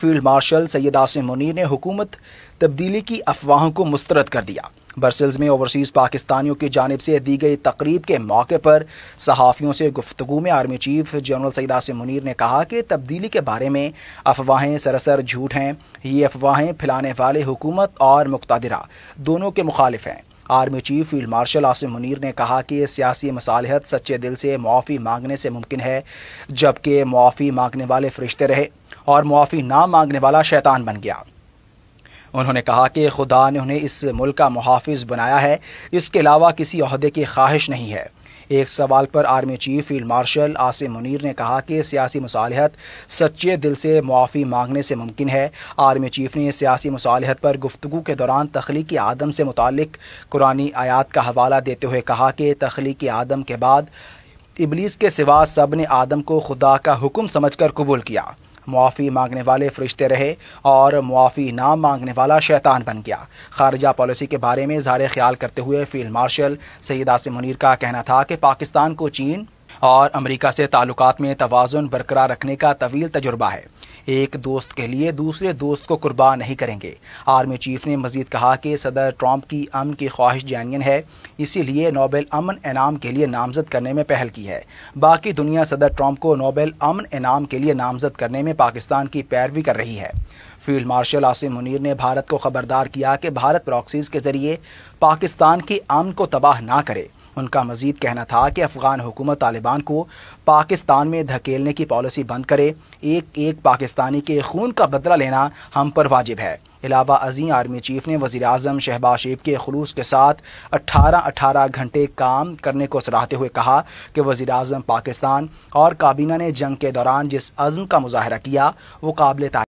Field marshal Syed Asim Munir نے حکومت تبدیلی کی افواہوں کو مسترد کر دیا۔ برسلز میں اوورسیز پاکستانیوں کی جانب سے دی گئی تقریب کے موقع پر صحافیوں سے گفتگو میں army chief general Syed Asim Munir نے کہا کہ تبدیلی کے بارے میں افواہیں سراسر جھوٹ ہیں۔ یہ افواہیں پھیلانے والے حکومت اور مقتدرہ دونوں کے مخالف ہیں۔ Army chief field marshal Asim Munir نے کہا کہ سیاسی مصالحت سچے دل سے معافی مانگنے سے ممکن ہے، جبکہ معافی مانگنے والے فرشتے رہے اور معافی نہ مانگنے والا شیطان بن گیا۔ انہوں نے کہا کہ خدا نے انہیں اس ملک کا محافظ بنایا ہے، اس کے علاوہ کسی عہدے کی خواہش نہیں ہے۔ ایک سوال پر army chief field marshal Asim Munir نے کہا کہ سیاسی مصالحت سچے دل سے معافی مانگنے سے ممکن ہے۔ آرمی چیف نے سیاسی مصالحت پر گفتگو کے دوران تخلیقی آدم سے متعلق قرآنی آیات کا حوالہ دیتے ہوئے کہا کہ تخلیقی آدم کے بعد ابلیس کے سوا سب نے آدم کو خدا کا حکم سمجھ کر قبول کیا۔ معافی مانگنے والے فرشتے رہے اور معافی نہ مانگنے والا شیطان بن گیا۔ خارجہ پالیسی کے بارے میں اظہار خیال کرتے ہوئے فیلڈ مارشل سید عاصم منیر کا کہنا تھا کہ پاکستان کو چین اور امریکہ سے تعلقات میں توازن برقرار رکھنے کا طویل تجربہ ہے۔ ایک دوست کے لیے دوسرے دوست کو قربان نہیں کریں گے۔ آرمی چیف نے مزید کہا کہ صدر ٹرمپ کی امن کی خواہش جینین ہے، اسی لیے نوبل امن انعام کے لیے نامزد کرنے میں پہل کی ہے۔ باقی دنیا صدر ٹرمپ کو نوبل امن انعام کے لیے نامزد کرنے میں پاکستان کی پیروی کر رہی ہے۔ فیلڈ مارشل عاصم منیر نے بھارت کو خبردار کیا کہ بھارت پراکسیز کے ذریعے پاکستان کے امن کو تباہ نہ کرے۔ ان کا مزید کہنا تھا کہ افغان حکومت طالبان کو پاکستان میں دھکیلنے کی پالیسی بند کرے۔ ایک پاکستانی کے خون کا بدلہ لینا ہم پر واجب ہے۔ علاوہ ازیں آرمی چیف نے وزیر اعظم شہباز شریف کے خلوص کے ساتھ 18 گھنٹے کام کرنے کو سراہتے ہوئے کہا کہ وزیر اعظم پاکستان اور کابینہ نے جنگ کے دوران جس عزم کا مظاہرہ کیا وہ قابل تعریف